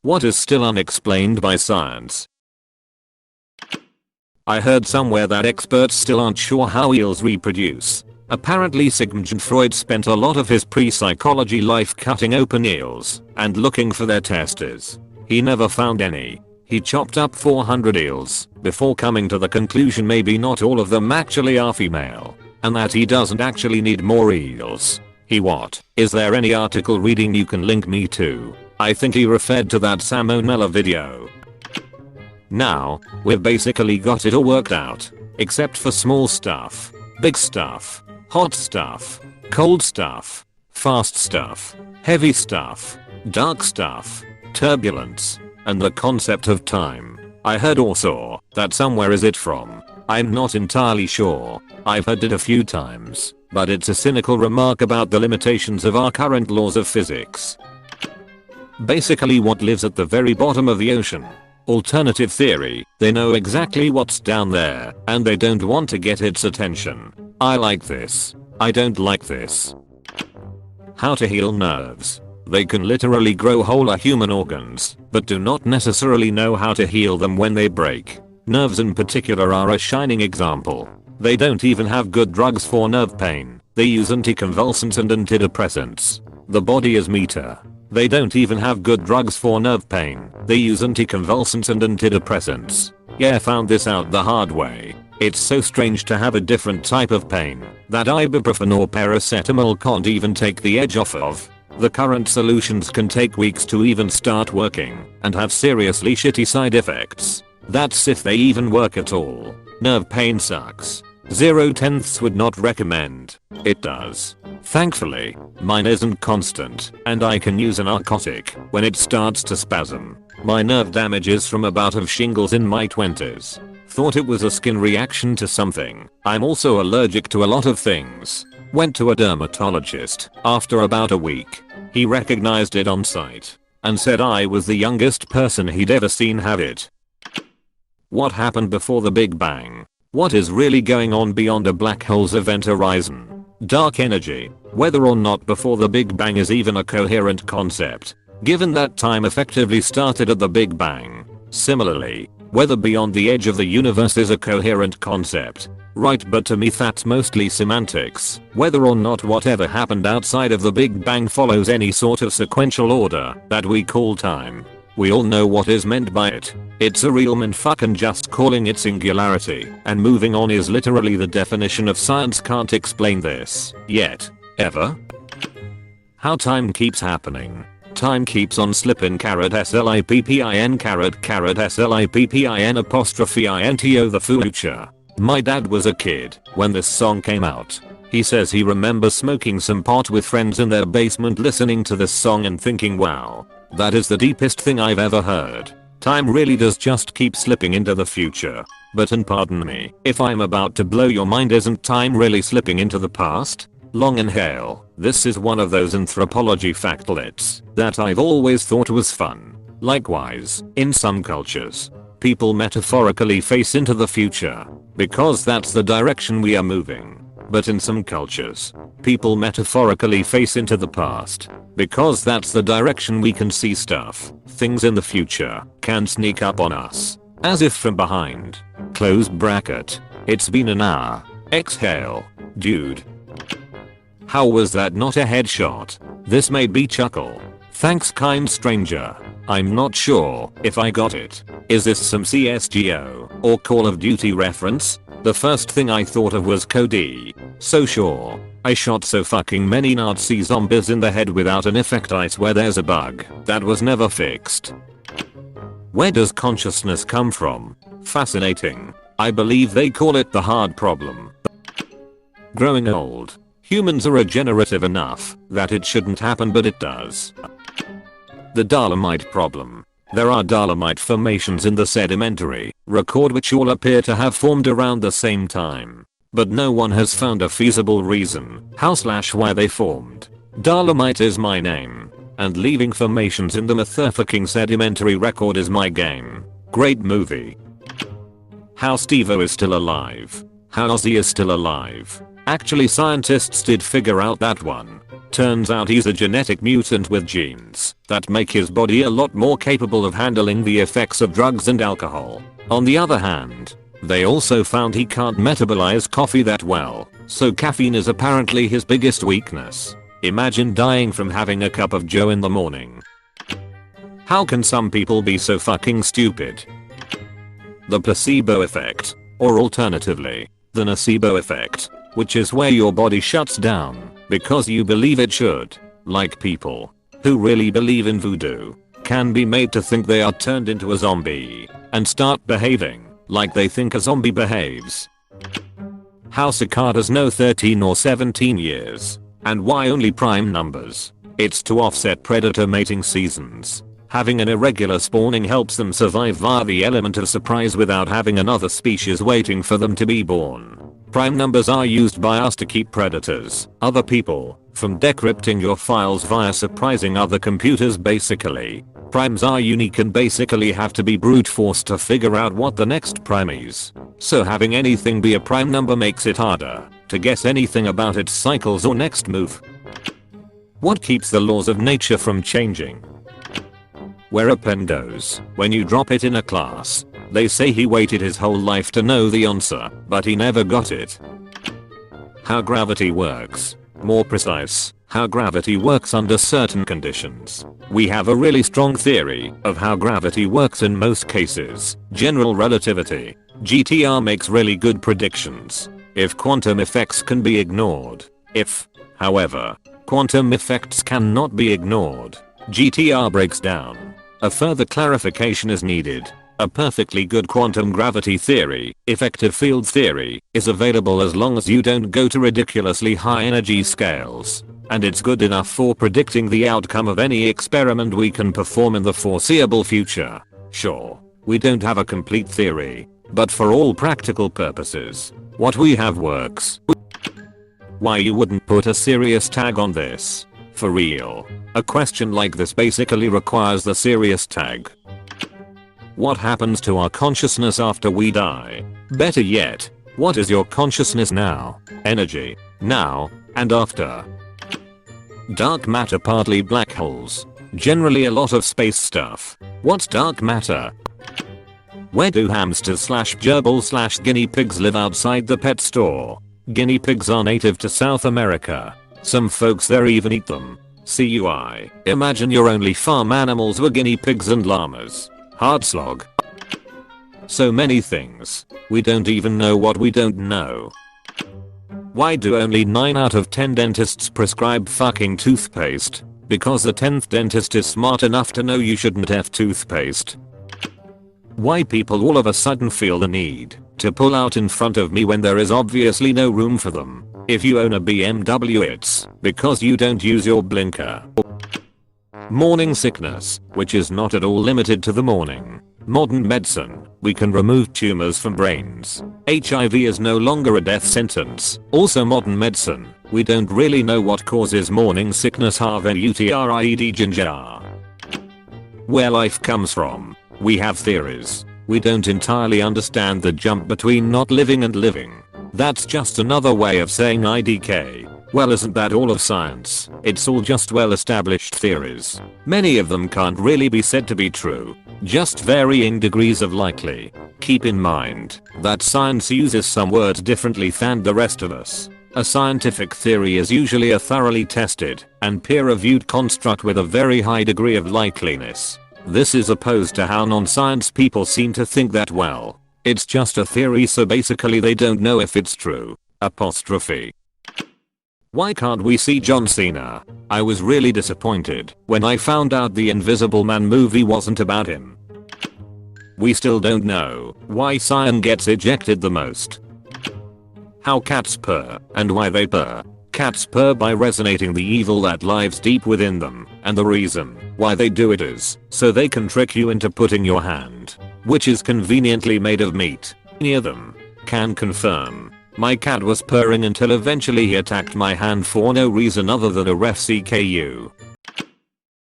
What is still unexplained by science? I heard somewhere that experts still aren't sure how eels reproduce. Apparently Sigmund Freud spent a lot of his pre-psychology life cutting open eels and looking for their testes. He never found any. He chopped up 400 eels before coming to the conclusion maybe not all of them actually are female, and that he doesn't actually need more eels. Is there any article reading you can link me to? I think he referred to that salmonella video. Now, we've basically got it all worked out. Except for small stuff, big stuff, hot stuff, cold stuff, fast stuff, heavy stuff, dark stuff, turbulence, and the concept of time. I heard or saw that somewhere is it from. I'm not entirely sure. I've heard it a few times, but it's a cynical remark about the limitations of our current laws of physics. Basically what lives at the very bottom of the ocean. Alternative theory, they know exactly what's down there, and they don't want to get its attention. I like this. I don't like this. How to heal nerves. They can literally grow whole human organs, but do not necessarily know how to heal them when they break. Nerves in particular are a shining example. They don't even have good drugs for nerve pain. They use anticonvulsants and antidepressants. The body is meter. They don't even have good drugs for nerve pain. They use anticonvulsants and antidepressants. Yeah, found this out the hard way. It's so strange to have a different type of pain that ibuprofen or paracetamol can't even take the edge off of. The current solutions can take weeks to even start working and have seriously shitty side effects. That's if they even work at all. Nerve pain sucks. 0/10 would not recommend. It does. Thankfully, mine isn't constant, and I can use a narcotic when it starts to spasm. My nerve damage is from a bout of shingles in my 20s. Thought it was a skin reaction to something. I'm also allergic to a lot of things. Went to a dermatologist after about a week. He recognized it on sight and said I was the youngest person he'd ever seen have it. What happened before the Big Bang? What is really going on beyond a black hole's event horizon? Dark energy, whether or not before the Big Bang is even a coherent concept, given that time effectively started at the Big Bang. Similarly, whether beyond the edge of the universe is a coherent concept. Right, but to me that's mostly semantics. Whether or not whatever happened outside of the Big Bang follows any sort of sequential order that we call time. We all know what is meant by it. It's a real mindfuck, and just calling it singularity and moving on is literally the definition of science can't explain this. Yet. Ever? How time keeps happening. Time keeps on slippin' *slippin* *slippin' apostrophe into the future. My dad was a kid when this song came out. He says he remembers smoking some pot with friends in their basement listening to this song and thinking, wow, that is the deepest thing I've ever heard. Time really does just keep slipping into the future. But and pardon me if I'm about to blow your mind, isn't time really slipping into the past? Long inhale. This is one of those anthropology factlets that I've always thought was fun. Likewise, in some cultures, people metaphorically face into the future because that's the direction we are moving. But in some cultures, people metaphorically face into the past because that's the direction we can see stuff. Things in the future can sneak up on us as if from behind. Close bracket. It's been an hour. Exhale. Dude. How was that not a headshot? This made me chuckle. Thanks, kind stranger. I'm not sure if I got it. Is this some CSGO or Call of Duty reference? The first thing I thought of was Cody. So sure. I shot so fucking many Nazi zombies in the head without an effect, I swear there's a bug that was never fixed. Where does consciousness come from? Fascinating. I believe they call it the hard problem. Growing old. Humans are regenerative enough that it shouldn't happen, but it does. The Dolomite problem. There are dolomite formations in the sedimentary record which all appear to have formed around the same time. But no one has found a feasible reason how/why they formed. Dolomite is my name, and leaving formations in the motherfucking sedimentary record is my game. Great movie. How Steve-O is still alive. How Ozzy is still alive. Actually, scientists did figure out that one. Turns out he's a genetic mutant with genes that make his body a lot more capable of handling the effects of drugs and alcohol. On the other hand, they also found he can't metabolize coffee that well, so caffeine is apparently his biggest weakness. Imagine dying from having a cup of joe in the morning. How can some people be so fucking stupid? The placebo effect, or alternatively, the nocebo effect, which is where your body shuts down because you believe it should, like people who really believe in voodoo, can be made to think they are turned into a zombie and start behaving like they think a zombie behaves. How cicadas know 13 or 17 years, and why only prime numbers? It's to offset predator mating seasons. Having an irregular spawning helps them survive via the element of surprise without having another species waiting for them to be born. Prime numbers are used by us to keep predators, other people, from decrypting your files via surprising other computers basically. Primes are unique and basically have to be brute forced to figure out what the next prime is. So having anything be a prime number makes it harder to guess anything about its cycles or next move. What keeps the laws of nature from changing? Where a pen goes when you drop it in a class. They say he waited his whole life to know the answer, but he never got it. How gravity works. More precise, how gravity works under certain conditions. We have a really strong theory of how gravity works in most cases. General relativity. GTR makes really good predictions if quantum effects can be ignored. If, however, quantum effects cannot be ignored, GTR breaks down. A further clarification is needed. A perfectly good quantum gravity theory, effective field theory, is available as long as you don't go to ridiculously high energy scales. And it's good enough for predicting the outcome of any experiment we can perform in the foreseeable future. Sure, we don't have a complete theory, but for all practical purposes, what we have works. Why you wouldn't put a serious tag on this? For real. A question like this basically requires the serious tag. What happens to our consciousness after we die? Better yet, what is your consciousness now? Energy, now, and after? Dark matter, partly black holes. Generally a lot of space stuff. What's dark matter? Where do hamsters / gerbils / guinea pigs live outside the pet store? Guinea pigs are native to South America. Some folks there even eat them. CUI. Imagine your only farm animals were guinea pigs and llamas. Hard slog. So many things. We don't even know what we don't know. Why do only 9 out of 10 dentists prescribe fucking toothpaste? Because the 10th dentist is smart enough to know you shouldn't have toothpaste. Why people all of a sudden feel the need to pull out in front of me when there is obviously no room for them? If you own a BMW, it's because you don't use your blinker. Morning sickness, which is not at all limited to the morning. Modern medicine, we can remove tumors from brains. HIV is no longer a death sentence. Also modern medicine, we don't really know what causes morning sickness. HARVUTRIED ginger. Where life comes from. We have theories. We don't entirely understand the jump between not living and living. That's just another way of saying IDK. Well, isn't that all of science? It's all just well-established theories. Many of them can't really be said to be true. Just varying degrees of likely. Keep in mind that science uses some words differently than the rest of us. A scientific theory is usually a thoroughly tested and peer-reviewed construct with a very high degree of likeliness. This is opposed to how non-science people seem to think that, well, it's just a theory, so basically they don't know if it's true. Apostrophe. Why can't we see John Cena? I was really disappointed when I found out the Invisible Man movie wasn't about him. We still don't know why Cyan gets ejected the most. How cats purr and why they purr. Cats purr by resonating the evil that lives deep within them, and the reason why they do it is so they can trick you into putting your hand, which is conveniently made of meat, near them. Can confirm. My cat was purring until eventually he attacked my hand for no reason other than a ref CKU.